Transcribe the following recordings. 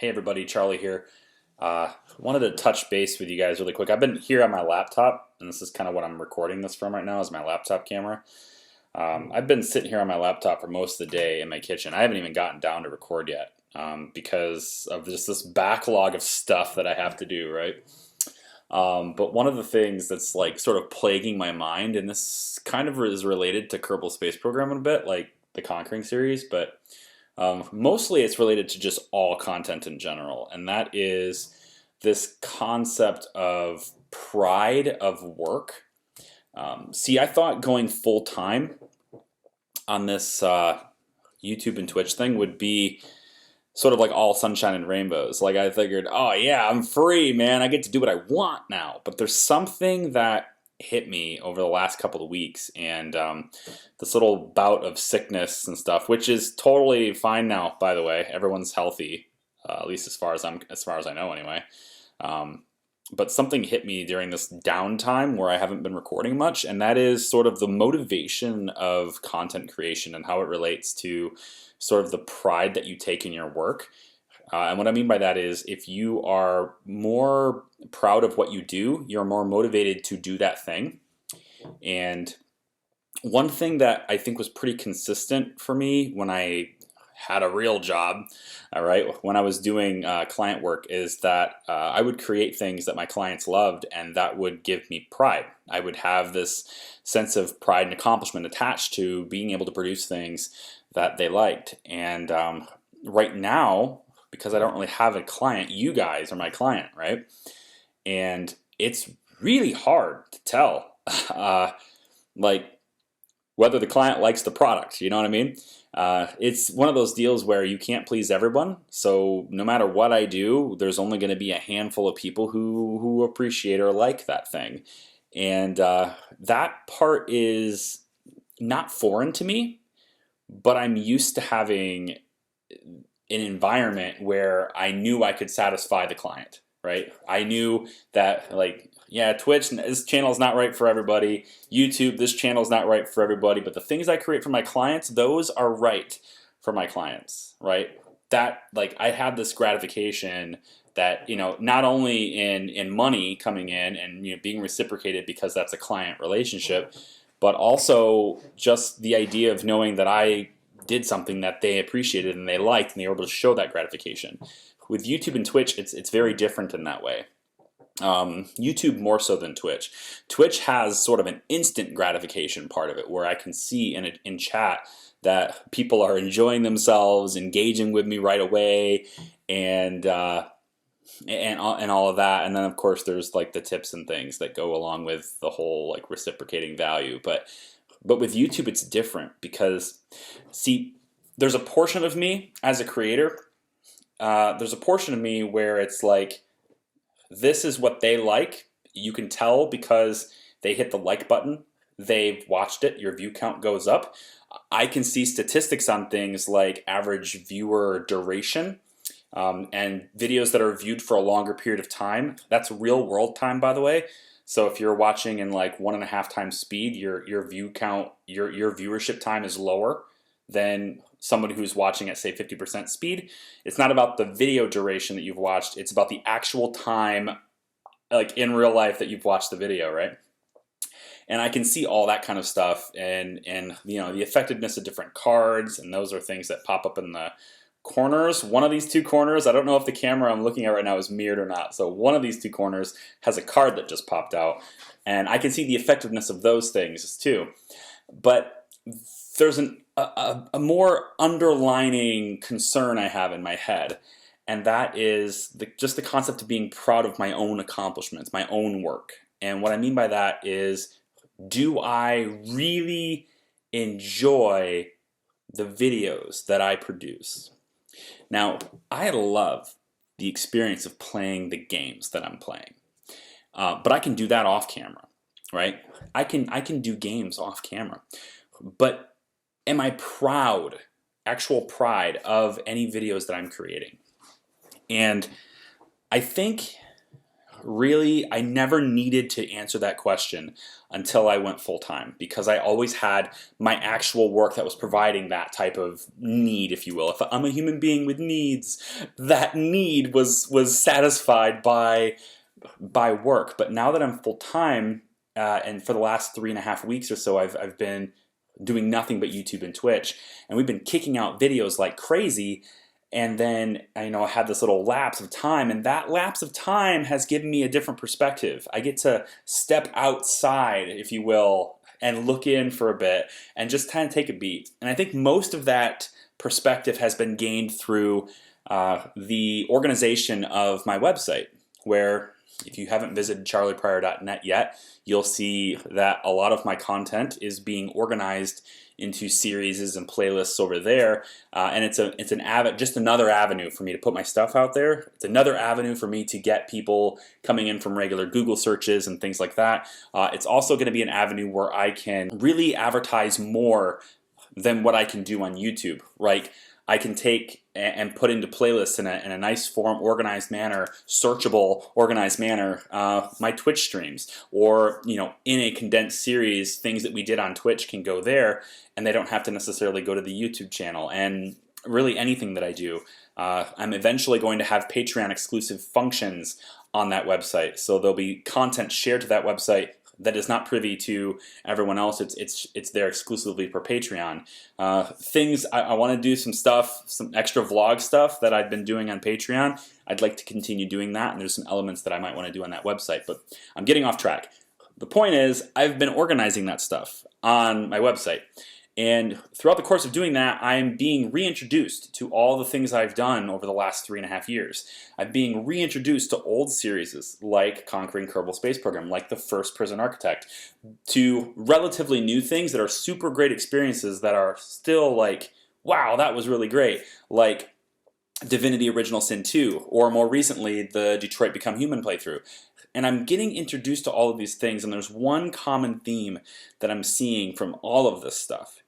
Hey everybody, Charlie here. Wanted to touch base with you guys really quick. I've been here on my laptop, and this is kind of what I'm recording this from right now is my laptop camera. I've been sitting here on my laptop for most of the day in my kitchen. I haven't even gotten down to record yet because of just this backlog of stuff that I have to do, right? But one of the things that's like sort of plaguing my mind, and this kind of is related to Kerbal Space Program a bit, like the Conquering series, but mostly it's related to just all content in general, and that is this concept of pride of work. See, I thought going full time on this YouTube and Twitch thing would be sort of like all sunshine and rainbows. Like I figured, oh yeah, I'm free, man. I get to do what I want now. But there's something that hit me over the last couple of weeks, and this little bout of sickness and stuff, which is totally fine now. By the way, everyone's healthy, at least as far as I know, anyway. But something hit me during this downtime where I haven't been recording much, and that is sort of the motivation of content creation and how it relates to sort of the pride that you take in your work. And what I mean by that is if you are more proud of what you do, you're more motivated to do that thing. And one thing that I think was pretty consistent for me when I had a real job, all right, when I was doing client work, is that I would create things that my clients loved, and that would give me pride. I would have this sense of pride and accomplishment attached to being able to produce things that they liked. And right now, because I don't really have a client, you guys are my client, right? And it's really hard to tell, like, whether the client likes the product, you know what I mean? It's one of those deals where you can't please everyone, so no matter what I do, there's only going to be a handful of people who appreciate or like that thing. And that part is not foreign to me, but I'm used to having an environment where I knew I could satisfy the client, right? I knew that, like, yeah, Twitch, this channel is not right for everybody. YouTube, this channel is not right for everybody. But the things I create for my clients, those are right for my clients, right? That, like, I had this gratification that, you know, not only in money coming in and, you know, being reciprocated because that's a client relationship, but also just the idea of knowing that I did something that they appreciated and they liked, and they were able to show that gratification. With YouTube and Twitch, it's very different in that way. YouTube more so than Twitch. Twitch has sort of an instant gratification part of it, where I can see in chat that people are enjoying themselves, engaging with me right away, and all of that. And then of course there's like the tips and things that go along with the whole like reciprocating value. But with YouTube it's different because, see, there's a portion of me as a creator. There's a portion of me where it's like, this is what they like. You can tell because they hit the like button. They've watched it. Your view count goes up. I can see statistics on things like average viewer duration and videos that are viewed for a longer period of time. That's real world time, by the way. So if you're watching in like 1.5 times speed, your view count, your viewership time is lower than somebody who's watching at, say, 50% speed. It's not about the video duration that you've watched. It's about the actual time, like in real life, that you've watched the video, right? And I can see all that kind of stuff, and you know, the effectiveness of different cards, and those are things that pop up in the corners. One of these two corners, I don't know if the camera I'm looking at right now is mirrored or not. So one of these two corners has a card that just popped out, and I can see the effectiveness of those things too. But there's a more underlining concern I have in my head, and that is just the concept of being proud of my own accomplishments, my own work. And what I mean by that is, do I really enjoy the videos that I produce? Now, I love the experience of playing the games that I'm playing, but I can do that off camera, right? I can do games off camera, but am I proud, actual pride of any videos that I'm creating? And I think really, I never needed to answer that question until I went full-time, because I always had my actual work that was providing that type of need, if you will. If I'm a human being with needs, that need was satisfied by work. But now that I'm full-time, and for the last 3.5 weeks or so, I've been doing nothing but YouTube and Twitch, and we've been kicking out videos like crazy. And then I had this little lapse of time, and that lapse of time has given me a different perspective. I get to step outside, if you will, and look in for a bit and just kind of take a beat. And I think most of that perspective has been gained through the organization of my website, where if you haven't visited charliepryor.net yet, you'll see that a lot of my content is being organized into series and playlists over there, and it's just another avenue for me to put my stuff out there. It's another avenue for me to get people coming in from regular Google searches and things like that. It's also going to be an avenue where I can really advertise more than what I can do on YouTube. Right? I can take and put into playlists in a nice form, organized manner, searchable, organized manner, my Twitch streams, or in a condensed series, things that we did on Twitch can go there, and they don't have to necessarily go to the YouTube channel. And really anything that I do, I'm eventually going to have Patreon exclusive functions on that website, so there'll be content shared to that website that is not privy to everyone else. It's there exclusively for Patreon. Things I want to do, some extra vlog stuff that I've been doing on Patreon. I'd like to continue doing that, and there's some elements that I might want to do on that website, but I'm getting off track. The point is, I've been organizing that stuff on my website, and throughout the course of doing that, I'm being reintroduced to all the things I've done over the last 3.5 years. I'm being reintroduced to old series like Conquering Kerbal Space Program, like The First Prison Architect, to relatively new things that are super great experiences that are still like, wow, that was really great, like Divinity Original Sin 2, or more recently, the Detroit Become Human playthrough. And I'm getting introduced to all of these things, and there's one common theme that I'm seeing from all of this stuff.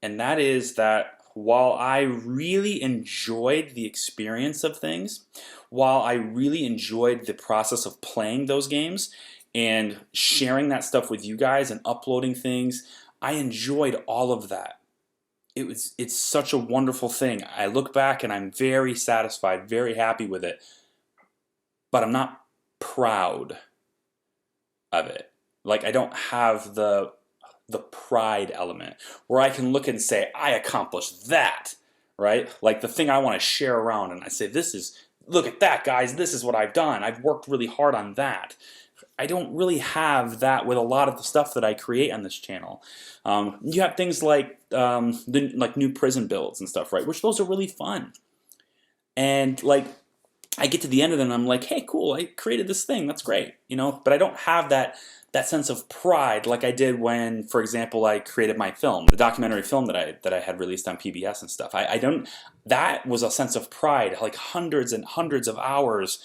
And that is that while I really enjoyed the experience of things, while I really enjoyed the process of playing those games and sharing that stuff with you guys and uploading things, I enjoyed all of that. It's such a wonderful thing. I look back and I'm very satisfied, very happy with it, but I'm not proud of it. Like, I don't have the pride element where I can look and say, I accomplished that, right? Like the thing I want to share around, and I say, look at that, guys, this is what I've done. I've worked really hard on that. I don't really have that with a lot of the stuff that I create on this channel. You have things like like new prison builds and stuff, right? Which those are really fun. And like, I get to the end of them and I'm like, hey, cool, I created this thing, that's great, but I don't have that sense of pride like I did when, for example, I created my film, the documentary film that I had released on PBS and stuff. That was a sense of pride, like hundreds and hundreds of hours,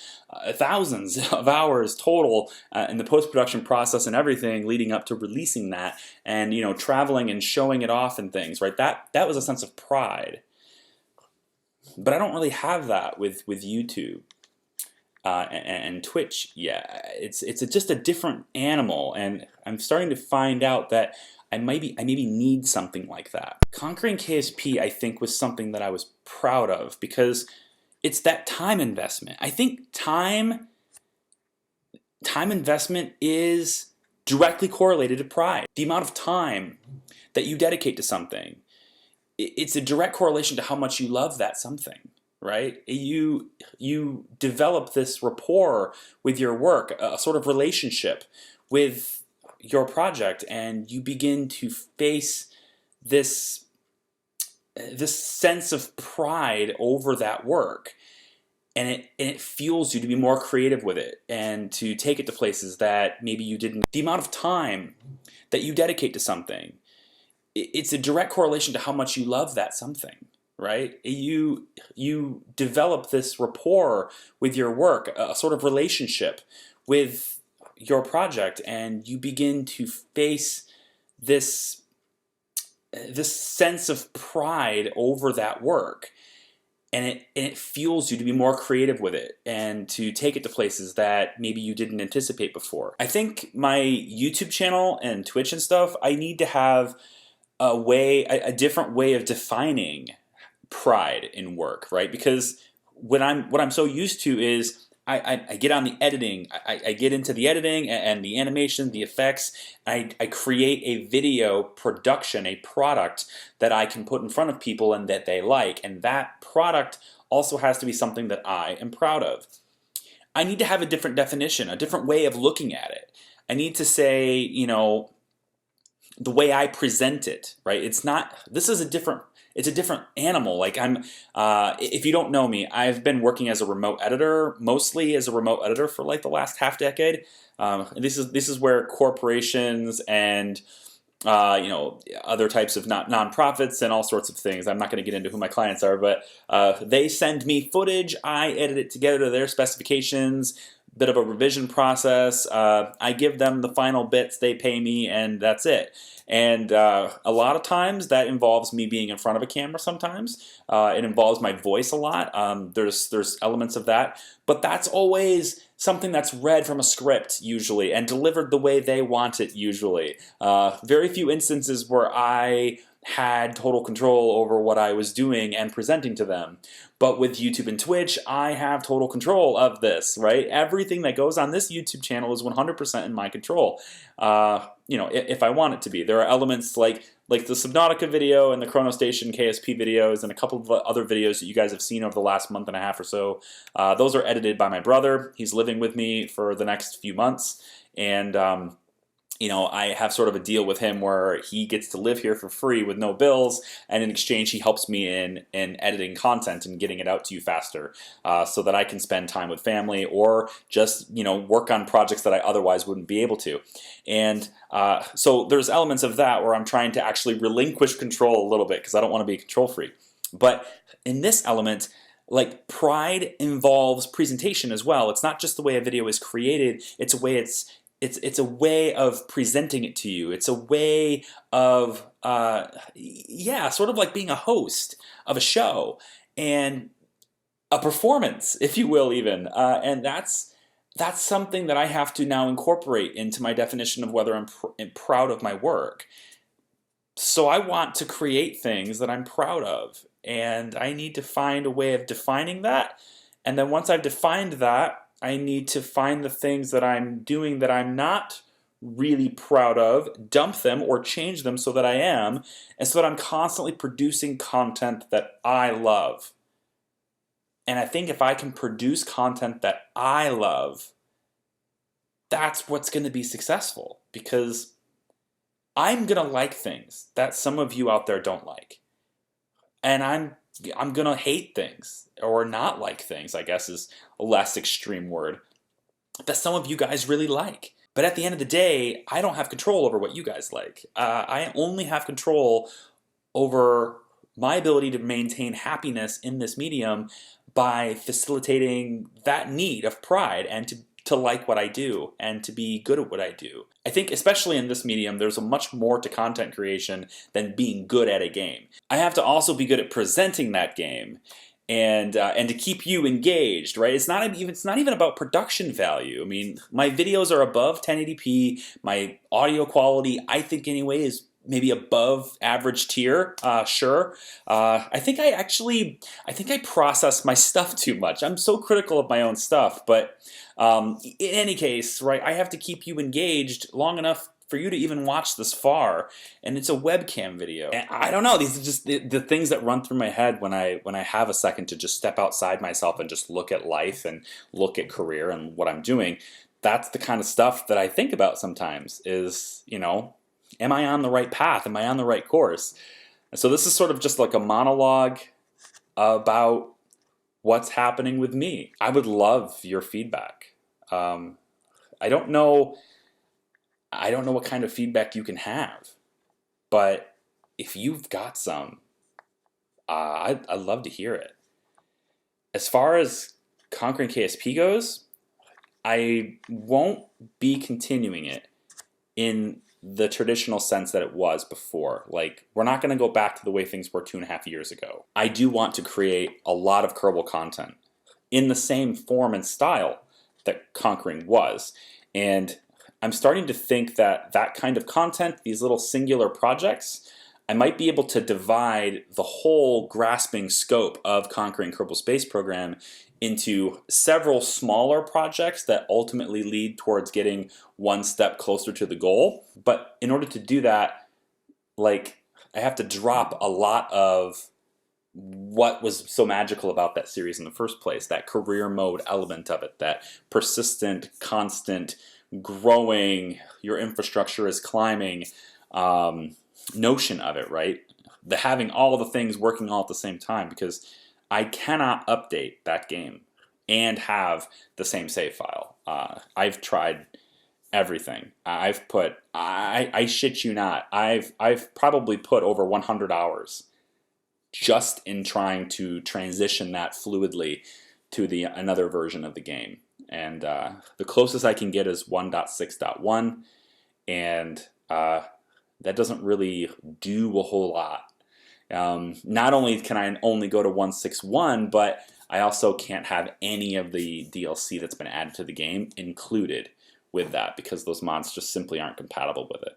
thousands of hours total in the post-production process and everything leading up to releasing that, and traveling and showing it off and things, right? That was a sense of pride. But I don't really have that with YouTube and Twitch yet. It's just a different animal, and I'm starting to find out that I maybe need something like that. Conquering KSP, I think, was something that I was proud of because it's that time investment. I think time investment is directly correlated to pride. The amount of time that you dedicate to something, it's a direct correlation to how much you love that something, right? You develop this rapport with your work, a sort of relationship with your project, and you begin to face this sense of pride over that work, and it fuels you to be more creative with it and to take it to places that maybe you didn't. The amount of time that you dedicate to something, it's a direct correlation to how much you love that something, right? You develop this rapport with your work, a sort of relationship with your project, and you begin to face this sense of pride over that work, and it fuels you to be more creative with it and to take it to places that maybe you didn't anticipate before. I think my YouTube channel and Twitch and stuff, I need to have a different way of defining pride in work, right? Because what I'm so used to is I get on the editing, I get into the editing and the animation, the effects. I create a video production, a product that I can put in front of people and that they like. And that product also has to be something that I am proud of. I need to have a different definition, a different way of looking at it. I need to say, you know, the way I present it, right? It's not, this is a different, it's a different animal. Like if you don't know me, I've been working as a remote editor, mostly as a remote editor for like the last half decade. This is where corporations and you know, other types of nonprofits and all sorts of things. I'm not going to get into who my clients are, but they send me footage. I edit it together to their specifications. Bit of a revision process. I give them the final bits. They pay me, and that's it. And a lot of times that involves me being in front of a camera. Sometimes it involves my voice a lot. There's elements of that, but that's always something that's read from a script usually and delivered the way they want it usually. Very few instances where I had total control over what I was doing and presenting to them. But with YouTube and Twitch, I have total control of this, right? Everything that goes on this YouTube channel is 100% in my control. You know, if I want it to be. There are elements like the Subnautica video and the Chrono Station KSP videos and a couple of other videos that you guys have seen over the last month and a half or so. Those are edited by my brother. He's living with me for the next few months. And you know, I have sort of a deal with him where he gets to live here for free with no bills, and in exchange he helps me in editing content and getting it out to you faster, so that I can spend time with family or just, you know, work on projects that I otherwise wouldn't be able to. And so there's elements of that where I'm trying to actually relinquish control a little bit because I don't want to be a control freak. But in this element, like, pride involves presentation as well. It's not just the way a video is created, it's a way it's a way of presenting it to you. It's a way of, yeah, sort of like being a host of a show and a performance, if you will, even. And that's something that I have to now incorporate into my definition of whether I'm proud of my work. So I want to create things that I'm proud of, and I need to find a way of defining that. And then once I've defined that, I need to find the things that I'm doing that I'm not really proud of, dump them or change them so that I am, and so that I'm constantly producing content that I love. And I think if I can produce content that I love, that's what's going to be successful, because I'm going to like things that some of you out there don't like. And I'm going to hate things, or not like things, I guess is a less extreme word, that some of you guys really like. But at the end of the day, I don't have control over what you guys like. I only have control over my ability to maintain happiness in this medium by facilitating that need of pride and to like what I do and to be good at what I do. I think especially in this medium, there's a much more to content creation than being good at a game. I have to also be good at presenting that game and to keep you engaged, right? It's not even about production value. I mean, my videos are above 1080p. My audio quality, I think anyway, is maybe above average tier, sure. I think I process my stuff too much. I'm so critical of my own stuff, but in any case, right, I have to keep you engaged long enough for you to even watch this far, and it's a webcam video. And I don't know, these are just the things that run through my head when I have a second to just step outside myself and just look at life and look at career and what I'm doing. That's the kind of stuff that I think about sometimes is, you know, am I on the right path? Am I on the right course? And so this is sort of just like a monologue about what's happening with me. I would love your feedback. I don't know what kind of feedback you can have, but if you've got some, I'd love to hear it. As far as Conquering KSP goes, I won't be continuing it in the traditional sense that it was before. Like, we're not going to go back to the way things were 2.5 years ago. I do want to create a lot of Kerbal content in the same form and style that Conquering was. And I'm starting to think that that kind of content, these little singular projects, I might be able to divide the whole grasping scope of Conquering Kerbal Space Program into several smaller projects that ultimately lead towards getting one step closer to the goal. But in order to do that, like, I have to drop a lot of what was so magical about that series in the first place, that career mode element of it, that persistent, constant, growing, your infrastructure is climbing notion of it, right? The having all the things working all at the same time, because I cannot update that game and have the same save file. I've tried everything. I've put, I shit you not, I've probably put over 100 hours just in trying to transition that fluidly to another version of the game. And the closest I can get is 1.6.1, and that doesn't really do a whole lot. Not only can I only go to 1.6.1, but I also can't have any of the DLC that's been added to the game included with that, because those mods just simply aren't compatible with it.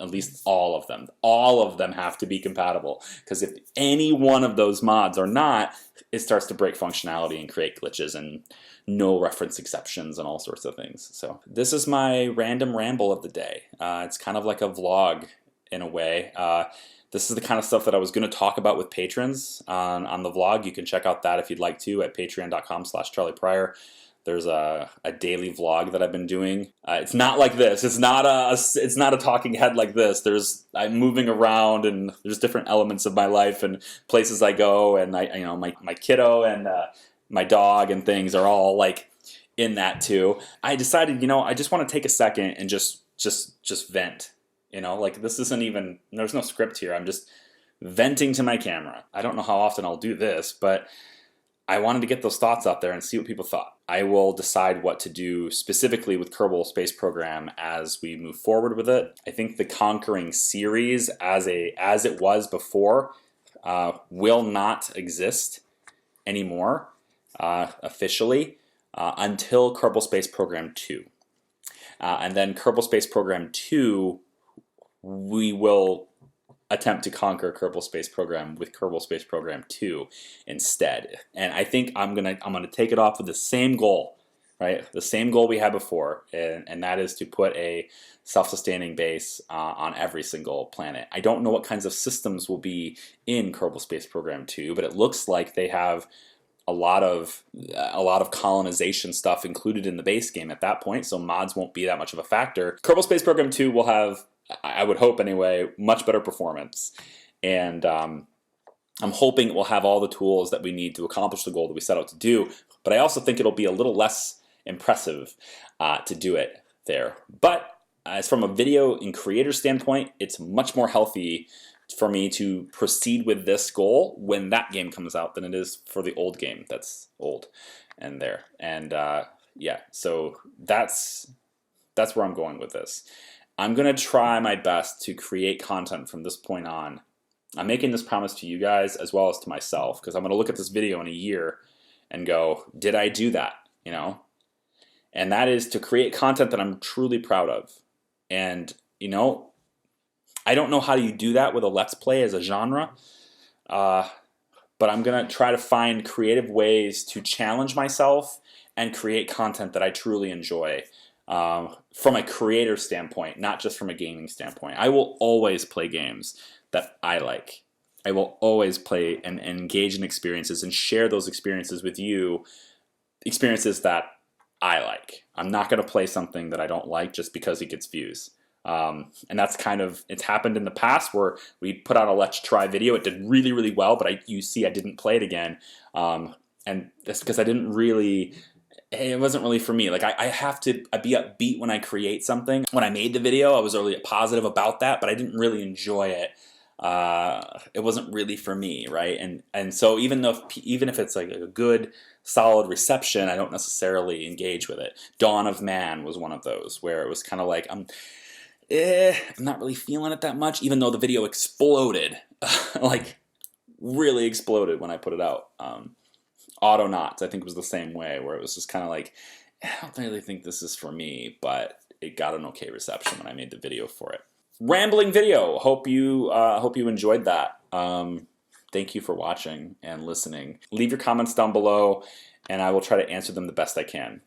At least all of them. All of them have to be compatible, because if any one of those mods are not, it starts to break functionality and create glitches and no reference exceptions and all sorts of things. So this is my random ramble of the day. It's kind of like a vlog in a way. This is the kind of stuff that I was going to talk about with patrons on the vlog. You can check out that if you'd like to at patreon.com/CharliePryor. There's a daily vlog that I've been doing. It's not like this. It's not a talking head like this. I'm moving around, and there's different elements of my life and places I go, and my kiddo and my dog and things are all like in that too. I decided, I just want to take a second and just vent. Like, this isn't even, there's no script here. I'm just venting to my camera. I don't know how often I'll do this, but I wanted to get those thoughts out there and see what people thought. I will decide what to do specifically with Kerbal Space Program as we move forward with it. I think the Conquering series as it was before will not exist anymore officially until Kerbal Space Program 2. And then Kerbal Space Program 2, we will attempt to conquer Kerbal Space Program with Kerbal Space Program 2 instead. And I think I'm gonna take it off with the same goal, right? The same goal we had before, and that is to put a self-sustaining base on every single planet. I don't know what kinds of systems will be in Kerbal Space Program 2, but it looks like they have a lot of colonization stuff included in the base game at that point, so mods won't be that much of a factor. Kerbal Space Program 2 will have, I would hope anyway, much better performance, and I'm hoping it will have all the tools that we need to accomplish the goal that we set out to do, but I also think it'll be a little less impressive to do it there. But as from a video and creator standpoint, it's much more healthy for me to proceed with this goal when that game comes out than it is for the old game that's old and there. And yeah, so that's where I'm going with this. I'm going to try my best to create content from this point on. I'm making this promise to you guys as well as to myself, because I'm going to look at this video in a year and go, did I do that? And that is to create content that I'm truly proud of. And, I don't know how you do that with a Let's Play as a genre, but I'm going to try to find creative ways to challenge myself and create content that I truly enjoy. From a creator standpoint, not just from a gaming standpoint. I will always play games that I like. I will always play and engage in experiences and share those experiences with you, experiences that I like. I'm not going to play something that I don't like just because it gets views. And that's it's happened in the past where we put out a Let's Try video. It did really, really well, but you see I didn't play it again. And that's because it wasn't really for me. Like, I have to be upbeat when I create something. When I made the video, I was really positive about that, but I didn't really enjoy it. It wasn't really for me, right? And so even if it's like a good, solid reception, I don't necessarily engage with it. Dawn of Man was one of those where it was kind of like, I'm not really feeling it that much, even though the video exploded. Like, really exploded when I put it out. Auto Knots, I think, was the same way, where it was just kind of like, I don't really think this is for me, but it got an okay reception when I made the video for it. Rambling video. Hope you enjoyed that. Thank you for watching and listening. Leave your comments down below, and I will try to answer them the best I can.